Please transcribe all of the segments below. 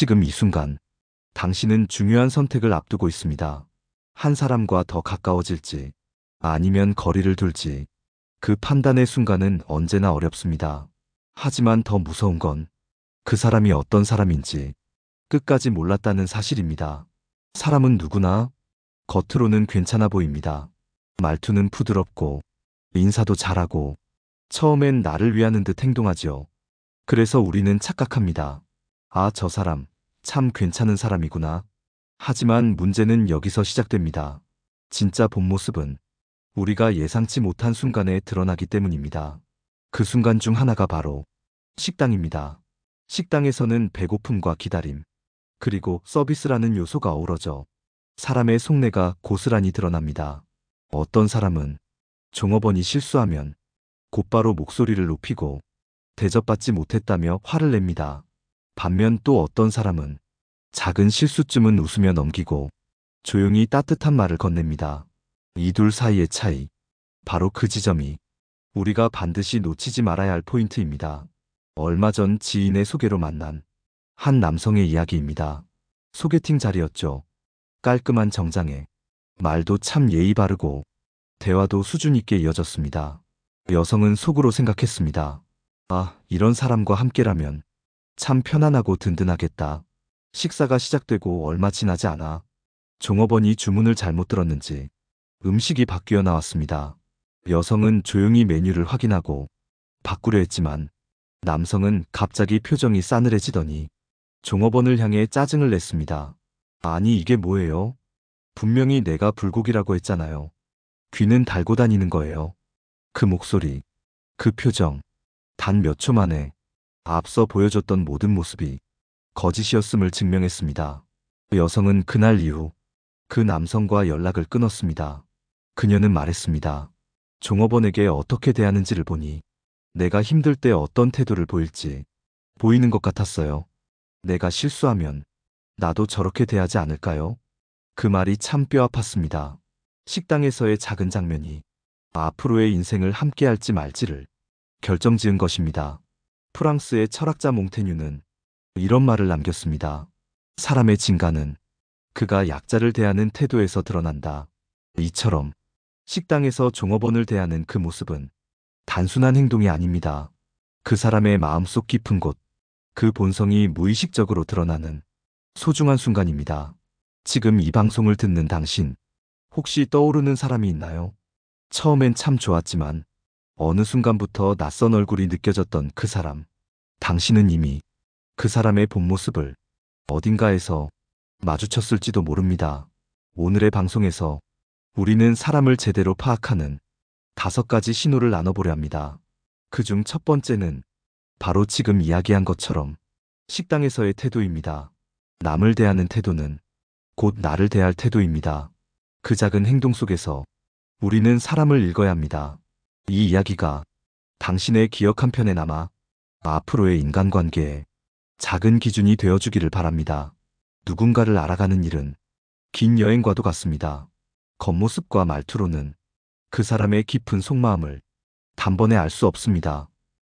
지금 이 순간, 당신은 중요한 선택을 앞두고 있습니다. 한 사람과 더 가까워질지, 아니면 거리를 둘지, 그 판단의 순간은 언제나 어렵습니다. 하지만 더 무서운 건 그 사람이 어떤 사람인지 끝까지 몰랐다는 사실입니다. 사람은 누구나 겉으로는 괜찮아 보입니다. 말투는 부드럽고, 인사도 잘하고, 처음엔 나를 위하는 듯 행동하지요. 그래서 우리는 착각합니다. 아, 저 사람, 참 괜찮은 사람이구나. 하지만 문제는 여기서 시작됩니다. 진짜 본 모습은 우리가 예상치 못한 순간에 드러나기 때문입니다. 그 순간 중 하나가 바로 식당입니다. 식당에서는 배고픔과 기다림, 그리고 서비스라는 요소가 어우러져 사람의 속내가 고스란히 드러납니다. 어떤 사람은 종업원이 실수하면 곧바로 목소리를 높이고 대접받지 못했다며 화를 냅니다. 반면 또 어떤 사람은 작은 실수쯤은 웃으며 넘기고 조용히 따뜻한 말을 건넵니다. 이 둘 사이의 차이, 바로 그 지점이 우리가 반드시 놓치지 말아야 할 포인트입니다. 얼마 전 지인의 소개로 만난 한 남성의 이야기입니다. 소개팅 자리였죠. 깔끔한 정장에 말도 참 예의 바르고 대화도 수준 있게 이어졌습니다. 여성은 속으로 생각했습니다. 아, 이런 사람과 함께라면 참 편안하고 든든하겠다. 식사가 시작되고 얼마 지나지 않아 종업원이 주문을 잘못 들었는지 음식이 바뀌어 나왔습니다. 여성은 조용히 메뉴를 확인하고 바꾸려 했지만 남성은 갑자기 표정이 싸늘해지더니 종업원을 향해 짜증을 냈습니다. 아니, 이게 뭐예요? 분명히 내가 불고기라고 했잖아요. 귀는 달고 다니는 거예요. 그 목소리, 그 표정, 단 몇 초 만에 앞서 보여줬던 모든 모습이 거짓이었음을 증명했습니다. 여성은 그날 이후 그 남성과 연락을 끊었습니다. 그녀는 말했습니다. 종업원에게 어떻게 대하는지를 보니 내가 힘들 때 어떤 태도를 보일지 보이는 것 같았어요. 내가 실수하면 나도 저렇게 대하지 않을까요? 그 말이 참 뼈 아팠습니다. 식당에서의 작은 장면이 앞으로의 인생을 함께할지 말지를 결정지은 것입니다. 프랑스의 철학자 몽테뉴는 이런 말을 남겼습니다. 사람의 진가는 그가 약자를 대하는 태도에서 드러난다. 이처럼 식당에서 종업원을 대하는 그 모습은 단순한 행동이 아닙니다. 그 사람의 마음속 깊은 곳, 그 본성이 무의식적으로 드러나는 소중한 순간입니다. 지금 이 방송을 듣는 당신, 혹시 떠오르는 사람이 있나요? 처음엔 참 좋았지만 어느 순간부터 낯선 얼굴이 느껴졌던 그 사람. 당신은 이미 그 사람의 본 모습을 어딘가에서 마주쳤을지도 모릅니다. 오늘의 방송에서 우리는 사람을 제대로 파악하는 5가지 신호를 나눠보려 합니다. 그중 첫 번째는 바로 지금 이야기한 것처럼 식당에서의 태도입니다. 남을 대하는 태도는 곧 나를 대할 태도입니다. 그 작은 행동 속에서 우리는 사람을 읽어야 합니다. 이 이야기가 당신의 기억 한 편에 남아 앞으로의 인간관계에 작은 기준이 되어주기를 바랍니다. 누군가를 알아가는 일은 긴 여행과도 같습니다. 겉모습과 말투로는 그 사람의 깊은 속마음을 단번에 알 수 없습니다.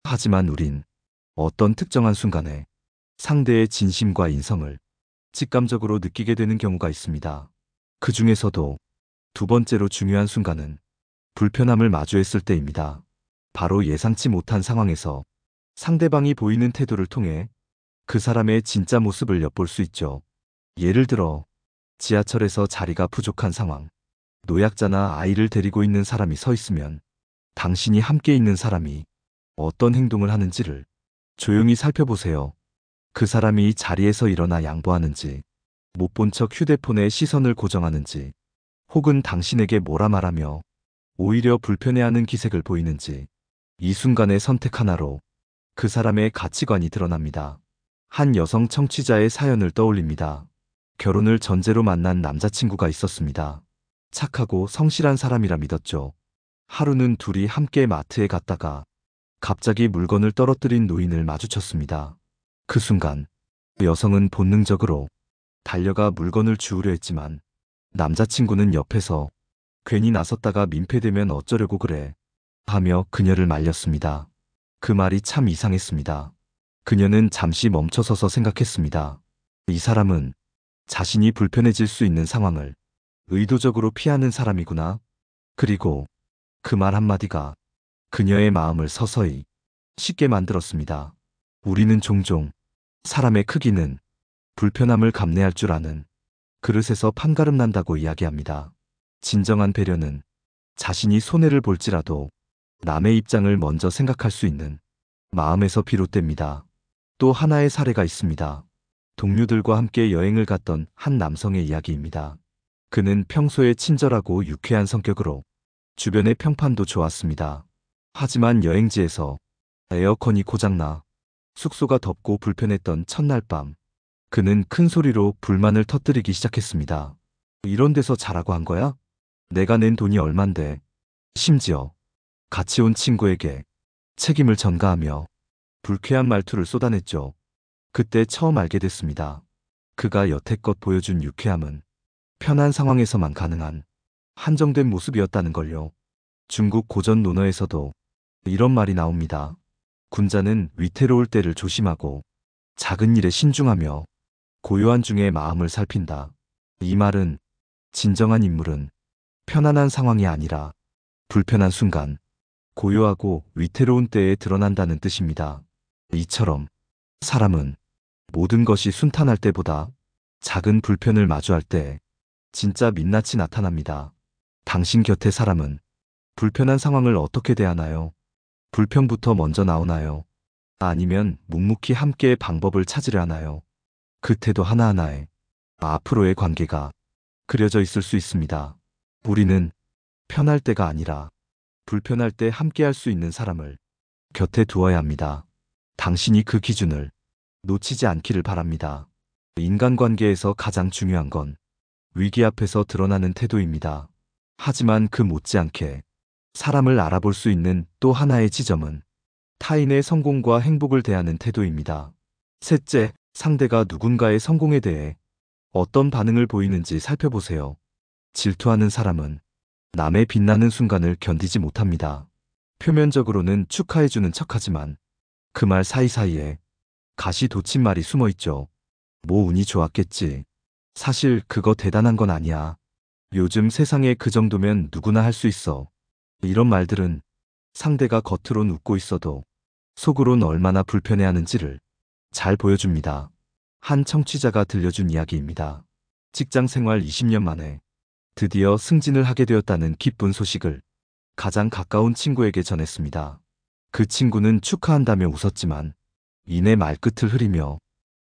하지만 우린 어떤 특정한 순간에 상대의 진심과 인성을 직감적으로 느끼게 되는 경우가 있습니다. 그 중에서도 두 번째로 중요한 순간은 불편함을 마주했을 때입니다. 바로 예상치 못한 상황에서 상대방이 보이는 태도를 통해 그 사람의 진짜 모습을 엿볼 수 있죠. 예를 들어 지하철에서 자리가 부족한 상황, 노약자나 아이를 데리고 있는 사람이 서 있으면 당신이 함께 있는 사람이 어떤 행동을 하는지를 조용히 살펴보세요. 그 사람이 자리에서 일어나 양보하는지, 못 본 척 휴대폰에 시선을 고정하는지, 혹은 당신에게 뭐라 말하며 오히려 불편해하는 기색을 보이는지, 이 순간의 선택 하나로 그 사람의 가치관이 드러납니다. 한 여성 청취자의 사연을 떠올립니다. 결혼을 전제로 만난 남자친구가 있었습니다. 착하고 성실한 사람이라 믿었죠. 하루는 둘이 함께 마트에 갔다가 갑자기 물건을 떨어뜨린 노인을 마주쳤습니다. 그 순간 여성은 본능적으로 달려가 물건을 주우려 했지만 남자친구는 옆에서 괜히 나섰다가 민폐되면 어쩌려고 그래 하며 그녀를 말렸습니다. 그 말이 참 이상했습니다. 그녀는 잠시 멈춰서서 생각했습니다. 이 사람은 자신이 불편해질 수 있는 상황을 의도적으로 피하는 사람이구나. 그리고 그 말 한마디가 그녀의 마음을 서서히 쉽게 만들었습니다. 우리는 종종 사람의 크기는 불편함을 감내할 줄 아는 그릇에서 판가름 난다고 이야기합니다. 진정한 배려는 자신이 손해를 볼지라도 남의 입장을 먼저 생각할 수 있는 마음에서 비롯됩니다. 또 하나의 사례가 있습니다. 동료들과 함께 여행을 갔던 한 남성의 이야기입니다. 그는 평소에 친절하고 유쾌한 성격으로 주변의 평판도 좋았습니다. 하지만 여행지에서 에어컨이 고장나 숙소가 덥고 불편했던 첫날 밤, 그는 큰 소리로 불만을 터뜨리기 시작했습니다. 이런 데서 자라고 한 거야? 내가 낸 돈이 얼만데. 심지어 같이 온 친구에게 책임을 전가하며 불쾌한 말투를 쏟아냈죠. 그때 처음 알게 됐습니다. 그가 여태껏 보여준 유쾌함은 편한 상황에서만 가능한 한정된 모습이었다는 걸요. 중국 고전 논어에서도 이런 말이 나옵니다. 군자는 위태로울 때를 조심하고 작은 일에 신중하며 고요한 중에 마음을 살핀다. 이 말은 진정한 인물은 편안한 상황이 아니라 불편한 순간, 고요하고 위태로운 때에 드러난다는 뜻입니다. 이처럼 사람은 모든 것이 순탄할 때보다 작은 불편을 마주할 때 진짜 민낯이 나타납니다. 당신 곁의 사람은 불편한 상황을 어떻게 대하나요? 불평부터 먼저 나오나요? 아니면 묵묵히 함께의 방법을 찾으려 하나요? 그 태도 하나하나에 앞으로의 관계가 그려져 있을 수 있습니다. 우리는 편할 때가 아니라 불편할 때 함께할 수 있는 사람을 곁에 두어야 합니다. 당신이 그 기준을 놓치지 않기를 바랍니다. 인간관계에서 가장 중요한 건 위기 앞에서 드러나는 태도입니다. 하지만 그 못지않게 사람을 알아볼 수 있는 또 하나의 지점은 타인의 성공과 행복을 대하는 태도입니다. 셋째, 상대가 누군가의 성공에 대해 어떤 반응을 보이는지 살펴보세요. 질투하는 사람은 남의 빛나는 순간을 견디지 못합니다. 표면적으로는 축하해주는 척하지만 그 말 사이사이에 가시 돋친 말이 숨어 있죠. 뭐 운이 좋았겠지. 사실 그거 대단한 건 아니야. 요즘 세상에 그 정도면 누구나 할 수 있어. 이런 말들은 상대가 겉으론 웃고 있어도 속으론 얼마나 불편해하는지를 잘 보여줍니다. 한 청취자가 들려준 이야기입니다. 직장 생활 20년 만에 드디어 승진을 하게 되었다는 기쁜 소식을 가장 가까운 친구에게 전했습니다. 그 친구는 축하한다며 웃었지만 이내 말끝을 흐리며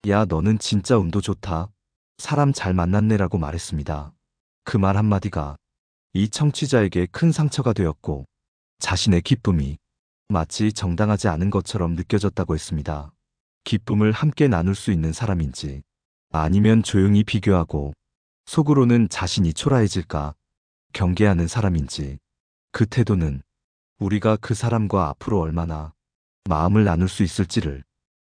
야, 너는 진짜 운도 좋다. 사람 잘 만났네라고 말했습니다. 그 말 한마디가 이 청취자에게 큰 상처가 되었고 자신의 기쁨이 마치 정당하지 않은 것처럼 느껴졌다고 했습니다. 기쁨을 함께 나눌 수 있는 사람인지 아니면 조용히 비교하고 속으로는 자신이 초라해질까 경계하는 사람인지 그 태도는 우리가 그 사람과 앞으로 얼마나 마음을 나눌 수 있을지를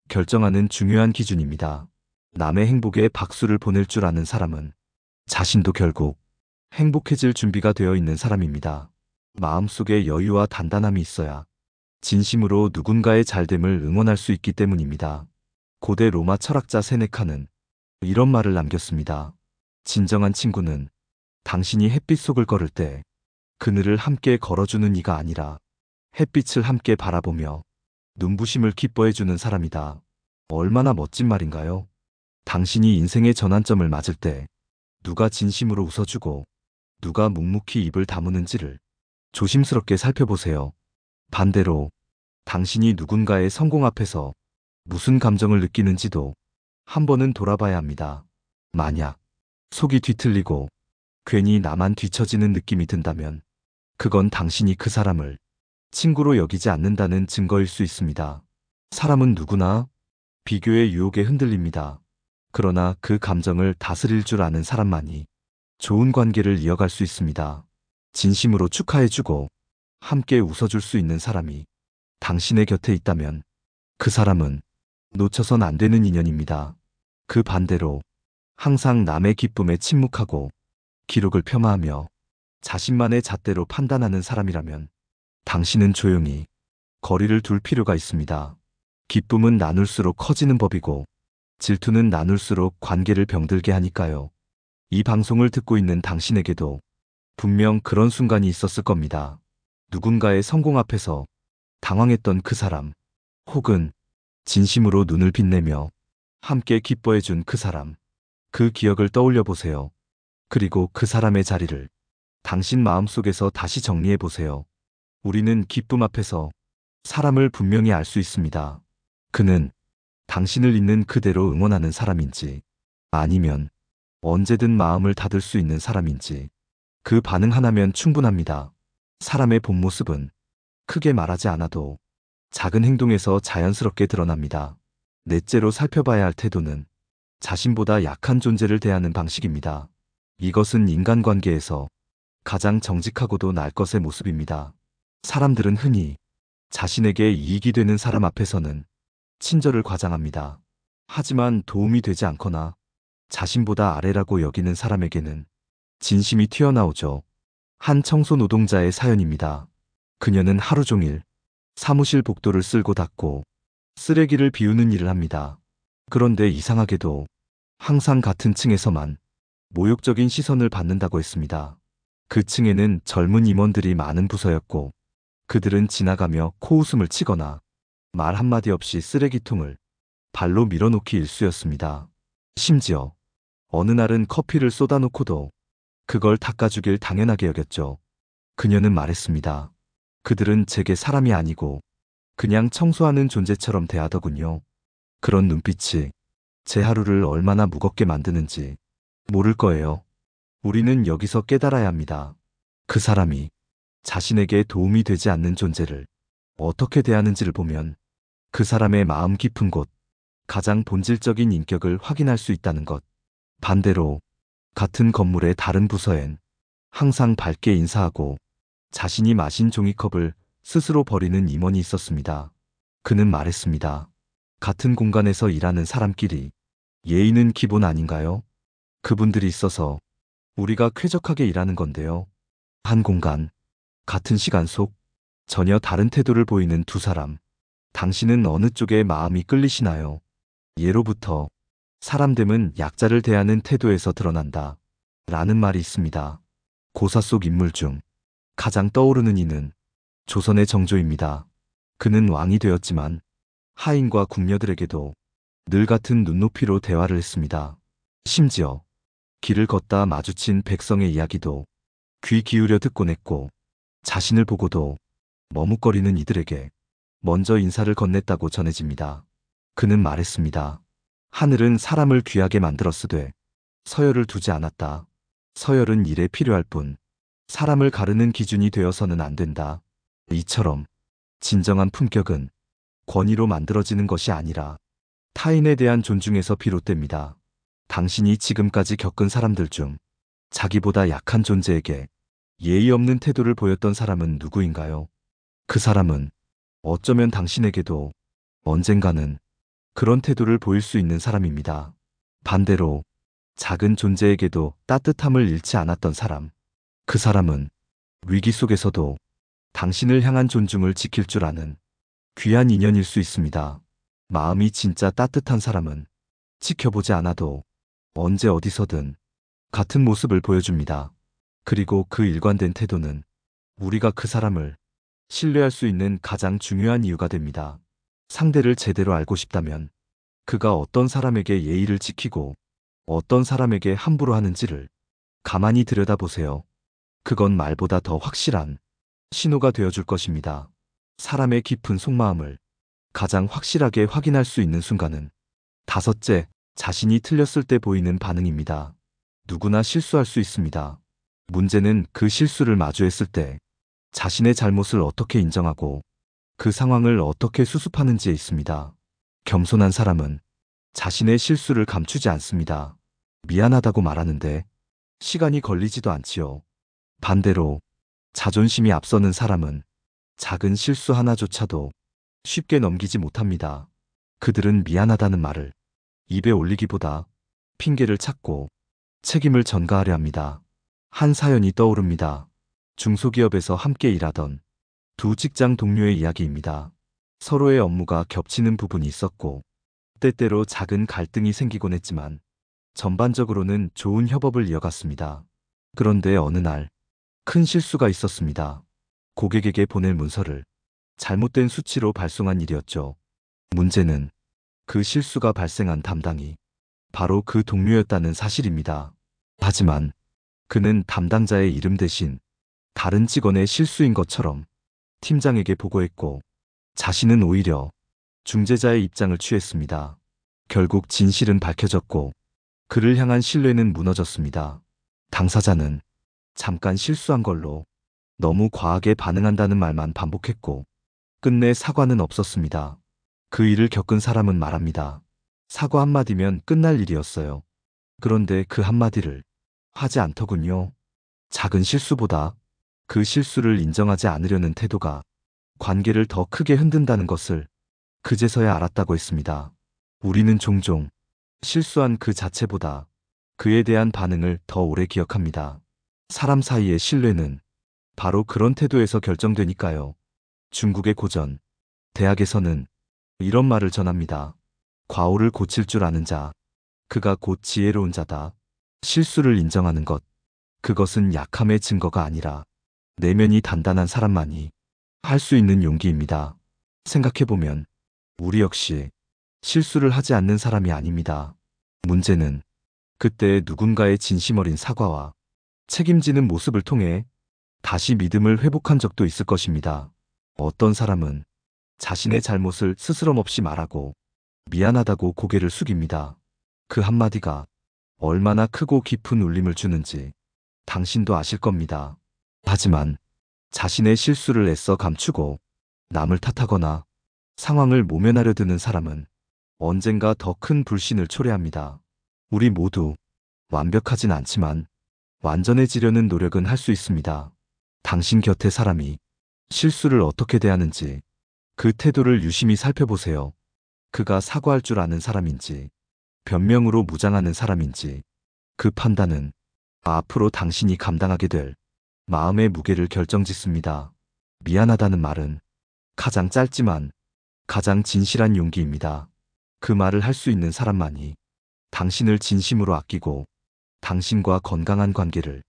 결정하는 중요한 기준입니다. 남의 행복에 박수를 보낼 줄 아는 사람은 자신도 결국 행복해질 준비가 되어 있는 사람입니다. 마음속에 여유와 단단함이 있어야 진심으로 누군가의 잘됨을 응원할 수 있기 때문입니다. 고대 로마 철학자 세네카는 이런 말을 남겼습니다. 진정한 친구는 당신이 햇빛 속을 걸을 때 그늘을 함께 걸어주는 이가 아니라 햇빛을 함께 바라보며 눈부심을 기뻐해주는 사람이다. 얼마나 멋진 말인가요? 당신이 인생의 전환점을 맞을 때 누가 진심으로 웃어주고 누가 묵묵히 입을 다무는지를 조심스럽게 살펴보세요. 반대로 당신이 누군가의 성공 앞에서 무슨 감정을 느끼는지도 한 번은 돌아봐야 합니다. 만약 속이 뒤틀리고 괜히 나만 뒤처지는 느낌이 든다면 그건 당신이 그 사람을 친구로 여기지 않는다는 증거일 수 있습니다. 사람은 누구나 비교의 유혹에 흔들립니다. 그러나 그 감정을 다스릴 줄 아는 사람만이 좋은 관계를 이어갈 수 있습니다. 진심으로 축하해주고 함께 웃어줄 수 있는 사람이 당신의 곁에 있다면 그 사람은 놓쳐선 안 되는 인연입니다. 그 반대로 항상 남의 기쁨에 침묵하고 기록을 폄하하며 자신만의 잣대로 판단하는 사람이라면 당신은 조용히 거리를 둘 필요가 있습니다. 기쁨은 나눌수록 커지는 법이고 질투는 나눌수록 관계를 병들게 하니까요. 이 방송을 듣고 있는 당신에게도 분명 그런 순간이 있었을 겁니다. 누군가의 성공 앞에서 당황했던 그 사람, 혹은 진심으로 눈을 빛내며 함께 기뻐해준 그 사람, 그 기억을 떠올려 보세요. 그리고 그 사람의 자리를 당신 마음속에서 다시 정리해 보세요. 우리는 기쁨 앞에서 사람을 분명히 알 수 있습니다. 그는 당신을 있는 그대로 응원하는 사람인지, 아니면 언제든 마음을 닫을 수 있는 사람인지, 그 반응 하나면 충분합니다. 사람의 본 모습은 크게 말하지 않아도 작은 행동에서 자연스럽게 드러납니다. 넷째로 살펴봐야 할 태도는 자신보다 약한 존재를 대하는 방식입니다. 이것은 인간관계에서 가장 정직하고도 날 것의 모습입니다. 사람들은 흔히 자신에게 이익이 되는 사람 앞에서는 친절을 과장합니다. 하지만 도움이 되지 않거나 자신보다 아래라고 여기는 사람에게는 진심이 튀어나오죠. 한 청소 노동자의 사연입니다. 그녀는 하루 종일 사무실 복도를 쓸고 닦고 쓰레기를 비우는 일을 합니다. 그런데 이상하게도 항상 같은 층에서만 모욕적인 시선을 받는다고 했습니다. 그 층에는 젊은 임원들이 많은 부서였고, 그들은 지나가며 코웃음을 치거나 말 한마디 없이 쓰레기통을 발로 밀어놓기 일쑤였습니다. 심지어 어느 날은 커피를 쏟아놓고도 그걸 닦아주길 당연하게 여겼죠. 그녀는 말했습니다. 그들은 제게 사람이 아니고 그냥 청소하는 존재처럼 대하더군요. 그런 눈빛이 제 하루를 얼마나 무겁게 만드는지 모를 거예요. 우리는 여기서 깨달아야 합니다. 그 사람이 자신에게 도움이 되지 않는 존재를 어떻게 대하는지를 보면 그 사람의 마음 깊은 곳, 가장 본질적인 인격을 확인할 수 있다는 것. 반대로 같은 건물의 다른 부서엔 항상 밝게 인사하고 자신이 마신 종이컵을 스스로 버리는 임원이 있었습니다. 그는 말했습니다. 같은 공간에서 일하는 사람끼리 예의는 기본 아닌가요? 그분들이 있어서 우리가 쾌적하게 일하는 건데요. 한 공간, 같은 시간 속 전혀 다른 태도를 보이는 두 사람. 당신은 어느 쪽에 마음이 끌리시나요? 예로부터 사람됨은 약자를 대하는 태도에서 드러난다. 라는 말이 있습니다. 고사 속 인물 중 가장 떠오르는 이는 조선의 정조입니다. 그는 왕이 되었지만 하인과 궁녀들에게도 늘 같은 눈높이로 대화를 했습니다. 심지어 길을 걷다 마주친 백성의 이야기도 귀 기울여 듣곤 했고, 자신을 보고도 머뭇거리는 이들에게 먼저 인사를 건넸다고 전해집니다. 그는 말했습니다. 하늘은 사람을 귀하게 만들었으되 서열을 두지 않았다. 서열은 일에 필요할 뿐 사람을 가르는 기준이 되어서는 안 된다. 이처럼 진정한 품격은 권위로 만들어지는 것이 아니라 타인에 대한 존중에서 비롯됩니다. 당신이 지금까지 겪은 사람들 중 자기보다 약한 존재에게 예의 없는 태도를 보였던 사람은 누구인가요? 그 사람은 어쩌면 당신에게도 언젠가는 그런 태도를 보일 수 있는 사람입니다. 반대로 작은 존재에게도 따뜻함을 잃지 않았던 사람. 그 사람은 위기 속에서도 당신을 향한 존중을 지킬 줄 아는 귀한 인연일 수 있습니다. 마음이 진짜 따뜻한 사람은 지켜보지 않아도 언제 어디서든 같은 모습을 보여줍니다. 그리고 그 일관된 태도는 우리가 그 사람을 신뢰할 수 있는 가장 중요한 이유가 됩니다. 상대를 제대로 알고 싶다면 그가 어떤 사람에게 예의를 지키고 어떤 사람에게 함부로 하는지를 가만히 들여다보세요. 그건 말보다 더 확실한 신호가 되어줄 것입니다. 사람의 깊은 속마음을 가장 확실하게 확인할 수 있는 순간은 다섯째, 자신이 틀렸을 때 보이는 반응입니다. 누구나 실수할 수 있습니다. 문제는 그 실수를 마주했을 때 자신의 잘못을 어떻게 인정하고 그 상황을 어떻게 수습하는지에 있습니다. 겸손한 사람은 자신의 실수를 감추지 않습니다. 미안하다고 말하는데 시간이 걸리지도 않지요. 반대로 자존심이 앞서는 사람은 작은 실수 하나조차도 쉽게 넘기지 못합니다. 그들은 미안하다는 말을 입에 올리기보다 핑계를 찾고 책임을 전가하려 합니다. 한 사연이 떠오릅니다. 중소기업에서 함께 일하던 두 직장 동료의 이야기입니다. 서로의 업무가 겹치는 부분이 있었고 때때로 작은 갈등이 생기곤 했지만 전반적으로는 좋은 협업을 이어갔습니다. 그런데 어느 날 큰 실수가 있었습니다. 고객에게 보낼 문서를 잘못된 수치로 발송한 일이었죠. 문제는 그 실수가 발생한 담당이 바로 그 동료였다는 사실입니다. 하지만 그는 담당자의 이름 대신 다른 직원의 실수인 것처럼 팀장에게 보고했고 자신은 오히려 중재자의 입장을 취했습니다. 결국 진실은 밝혀졌고 그를 향한 신뢰는 무너졌습니다. 당사자는 잠깐 실수한 걸로 너무 과하게 반응한다는 말만 반복했고 끝내 사과는 없었습니다. 그 일을 겪은 사람은 말합니다. 사과 한마디면 끝날 일이었어요. 그런데 그 한마디를 하지 않더군요. 작은 실수보다 그 실수를 인정하지 않으려는 태도가 관계를 더 크게 흔든다는 것을 그제서야 알았다고 했습니다. 우리는 종종 실수한 그 자체보다 그에 대한 반응을 더 오래 기억합니다. 사람 사이의 신뢰는 바로 그런 태도에서 결정되니까요. 중국의 고전 대학에서는 이런 말을 전합니다. 과오를 고칠 줄 아는 자, 그가 곧 지혜로운 자다. 실수를 인정하는 것, 그것은 약함의 증거가 아니라 내면이 단단한 사람만이 할 수 있는 용기입니다. 생각해보면 우리 역시 실수를 하지 않는 사람이 아닙니다. 문제는 그때 누군가의 진심 어린 사과와 책임지는 모습을 통해 다시 믿음을 회복한 적도 있을 것입니다. 어떤 사람은 자신의 잘못을 스스럼 없이 말하고 미안하다고 고개를 숙입니다. 그 한마디가 얼마나 크고 깊은 울림을 주는지 당신도 아실 겁니다. 하지만 자신의 실수를 애써 감추고 남을 탓하거나 상황을 모면하려 드는 사람은 언젠가 더 큰 불신을 초래합니다. 우리 모두 완벽하진 않지만 완전해지려는 노력은 할 수 있습니다. 당신 곁의 사람이 실수를 어떻게 대하는지 그 태도를 유심히 살펴보세요. 그가 사과할 줄 아는 사람인지, 변명으로 무장하는 사람인지, 그 판단은 앞으로 당신이 감당하게 될 마음의 무게를 결정짓습니다. 미안하다는 말은 가장 짧지만 가장 진실한 용기입니다. 그 말을 할 수 있는 사람만이 당신을 진심으로 아끼고 당신과 건강한 관계를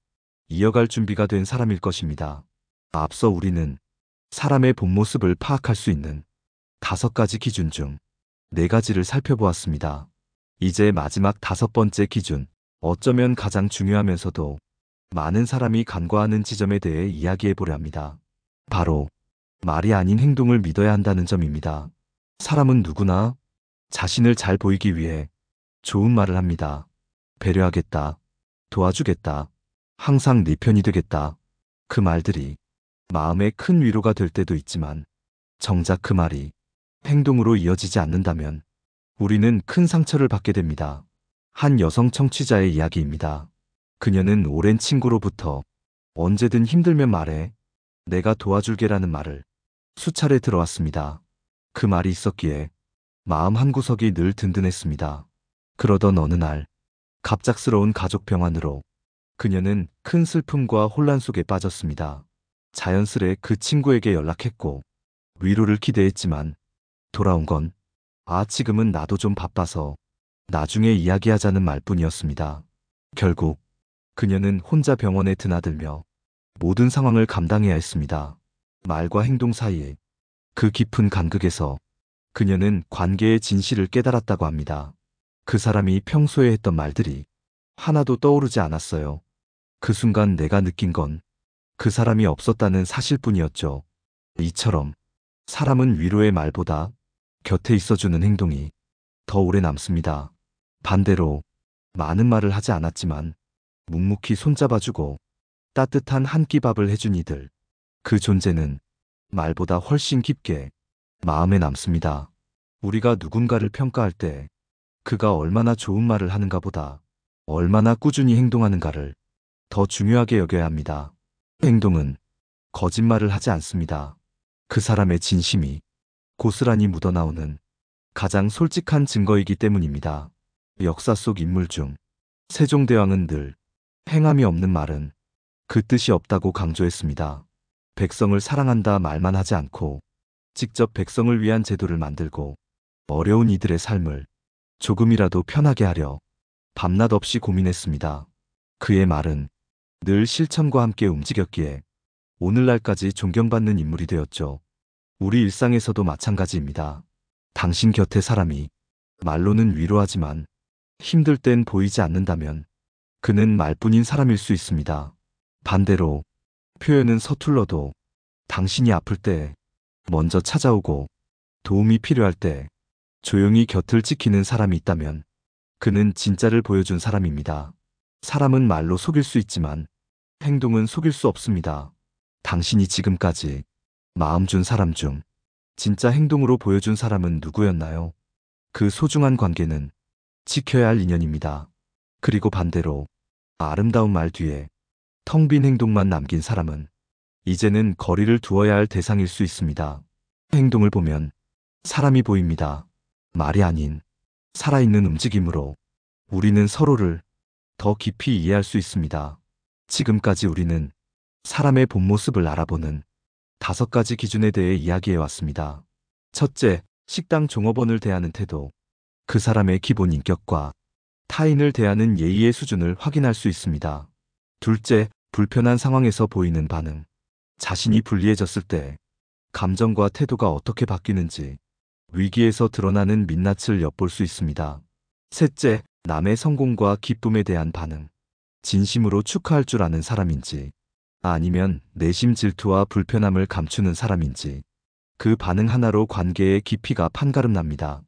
이어갈 준비가 된 사람일 것입니다. 앞서 우리는 사람의 본 모습을 파악할 수 있는 5가지 기준 중 4가지를 살펴보았습니다. 이제 마지막 5번째 기준, 어쩌면 가장 중요하면서도 많은 사람이 간과하는 지점에 대해 이야기해 보려 합니다. 바로 말이 아닌 행동을 믿어야 한다는 점입니다. 사람은 누구나 자신을 잘 보이기 위해 좋은 말을 합니다. 배려하겠다, 도와주겠다, 항상 네 편이 되겠다. 그 말들이 마음에 큰 위로가 될 때도 있지만 정작 그 말이 행동으로 이어지지 않는다면 우리는 큰 상처를 받게 됩니다. 한 여성 청취자의 이야기입니다. 그녀는 오랜 친구로부터 언제든 힘들면 말해, 내가 도와줄게라는 말을 수차례 들어왔습니다. 그 말이 있었기에 마음 한구석이 늘 든든했습니다. 그러던 어느 날 갑작스러운 가족 병환으로 그녀는 큰 슬픔과 혼란 속에 빠졌습니다. 자연스레 그 친구에게 연락했고 위로를 기대했지만 돌아온 건 지금은 나도 좀 바빠서 나중에 이야기하자는 말뿐이었습니다. 결국 그녀는 혼자 병원에 드나들며 모든 상황을 감당해야 했습니다. 말과 행동 사이에 그 깊은 간극에서 그녀는 관계의 진실을 깨달았다고 합니다. 그 사람이 평소에 했던 말들이 하나도 떠오르지 않았어요. 그 순간 내가 느낀 건 그 사람이 없었다는 사실뿐이었죠. 이처럼 사람은 위로의 말보다 곁에 있어주는 행동이 더 오래 남습니다. 반대로 많은 말을 하지 않았지만 묵묵히 손잡아주고 따뜻한 한 끼 밥을 해준 이들, 그 존재는 말보다 훨씬 깊게 마음에 남습니다. 우리가 누군가를 평가할 때 그가 얼마나 좋은 말을 하는가보다 얼마나 꾸준히 행동하는가를 더 중요하게 여겨야 합니다. 행동은 거짓말을 하지 않습니다. 그 사람의 진심이 고스란히 묻어나오는 가장 솔직한 증거이기 때문입니다. 역사 속 인물 중 세종대왕은 늘 행함이 없는 말은 그 뜻이 없다고 강조했습니다. 백성을 사랑한다 말만 하지 않고 직접 백성을 위한 제도를 만들고 어려운 이들의 삶을 조금이라도 편하게 하려 밤낮 없이 고민했습니다. 그의 말은 늘 실천과 함께 움직였기에 오늘날까지 존경받는 인물이 되었죠. 우리 일상에서도 마찬가지입니다. 당신 곁에 사람이 말로는 위로하지만 힘들 땐 보이지 않는다면 그는 말뿐인 사람일 수 있습니다. 반대로 표현은 서툴러도 당신이 아플 때 먼저 찾아오고 도움이 필요할 때 조용히 곁을 지키는 사람이 있다면 그는 진짜를 보여준 사람입니다. 사람은 말로 속일 수 있지만 행동은 속일 수 없습니다. 당신이 지금까지 마음 준 사람 중 진짜 행동으로 보여준 사람은 누구였나요? 그 소중한 관계는 지켜야 할 인연입니다. 그리고 반대로 아름다운 말 뒤에 텅 빈 행동만 남긴 사람은 이제는 거리를 두어야 할 대상일 수 있습니다. 행동을 보면 사람이 보입니다. 말이 아닌 살아있는 움직임으로 우리는 서로를 더 깊이 이해할 수 있습니다. 지금까지 우리는 사람의 본 모습을 알아보는 5가지 기준에 대해 이야기해 왔습니다. 첫째, 식당 종업원을 대하는 태도. 그 사람의 기본 인격과 타인을 대하는 예의의 수준을 확인할 수 있습니다. 둘째, 불편한 상황에서 보이는 반응. 자신이 불리해졌을 때 감정과 태도가 어떻게 바뀌는지 위기에서 드러나는 민낯을 엿볼 수 있습니다. 셋째, 남의 성공과 기쁨에 대한 반응. 진심으로 축하할 줄 아는 사람인지 아니면 내심 질투와 불편함을 감추는 사람인지 그 반응 하나로 관계의 깊이가 판가름납니다.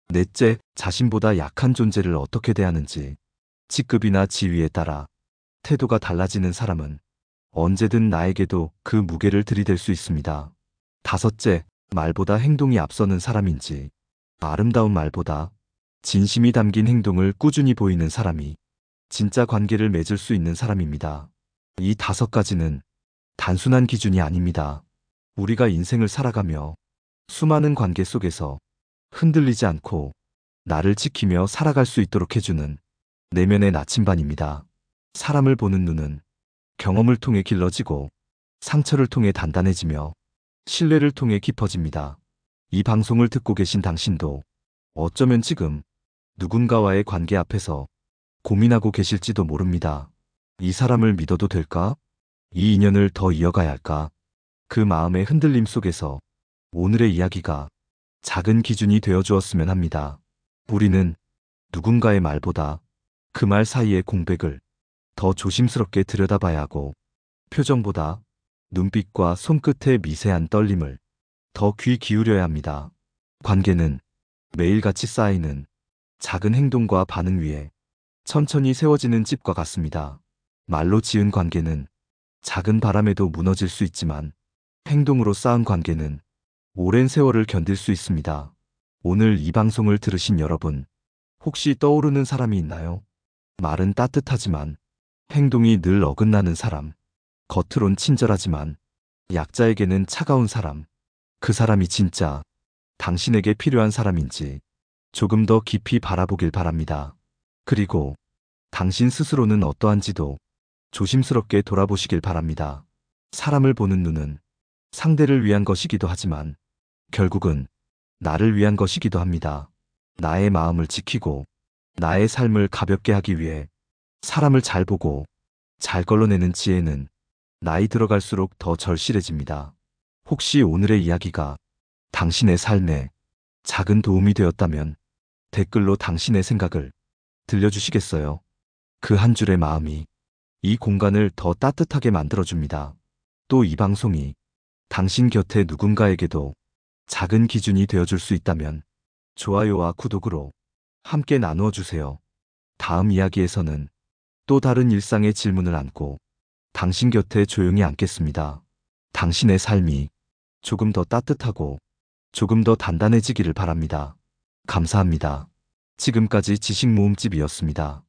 넷째, 자신보다 약한 존재를 어떻게 대하는지. 직급이나 지위에 따라 태도가 달라지는 사람은 언제든 나에게도 그 무게를 들이댈 수 있습니다. 다섯째, 말보다 행동이 앞서는 사람인지. 아름다운 말보다 진심이 담긴 행동을 꾸준히 보이는 사람이 진짜 관계를 맺을 수 있는 사람입니다. 이 5가지는 단순한 기준이 아닙니다. 우리가 인생을 살아가며 수많은 관계 속에서 흔들리지 않고 나를 지키며 살아갈 수 있도록 해주는 내면의 나침반입니다. 사람을 보는 눈은 경험을 통해 길러지고 상처를 통해 단단해지며 신뢰를 통해 깊어집니다. 이 방송을 듣고 계신 당신도 어쩌면 지금 누군가와의 관계 앞에서 고민하고 계실지도 모릅니다. 이 사람을 믿어도 될까? 이 인연을 더 이어가야 할까? 그 마음의 흔들림 속에서 오늘의 이야기가 작은 기준이 되어 주었으면 합니다. 우리는 누군가의 말보다 그 말 사이의 공백을 더 조심스럽게 들여다봐야 하고 표정보다 눈빛과 손끝의 미세한 떨림을 더 귀 기울여야 합니다. 관계는 매일같이 쌓이는 작은 행동과 반응 위에 천천히 세워지는 집과 같습니다. 말로 지은 관계는 작은 바람에도 무너질 수 있지만 행동으로 쌓은 관계는 오랜 세월을 견딜 수 있습니다. 오늘 이 방송을 들으신 여러분, 혹시 떠오르는 사람이 있나요? 말은 따뜻하지만 행동이 늘 어긋나는 사람, 겉으론 친절하지만 약자에게는 차가운 사람, 그 사람이 진짜 당신에게 필요한 사람인지 조금 더 깊이 바라보길 바랍니다. 그리고 당신 스스로는 어떠한지도 조심스럽게 돌아보시길 바랍니다. 사람을 보는 눈은 상대를 위한 것이기도 하지만 결국은 나를 위한 것이기도 합니다. 나의 마음을 지키고 나의 삶을 가볍게 하기 위해 사람을 잘 보고 잘 걸러내는 지혜는 나이 들어갈수록 더 절실해집니다. 혹시 오늘의 이야기가 당신의 삶에 작은 도움이 되었다면 댓글로 당신의 생각을 들려주시겠어요? 그 한 줄의 마음이 이 공간을 더 따뜻하게 만들어줍니다. 또 이 방송이 당신 곁에 누군가에게도 작은 기준이 되어줄 수 있다면 좋아요와 구독으로 함께 나누어 주세요. 다음 이야기에서는 또 다른 일상의 질문을 안고 당신 곁에 조용히 앉겠습니다. 당신의 삶이 조금 더 따뜻하고 조금 더 단단해지기를 바랍니다. 감사합니다. 지금까지 지식모음집이었습니다.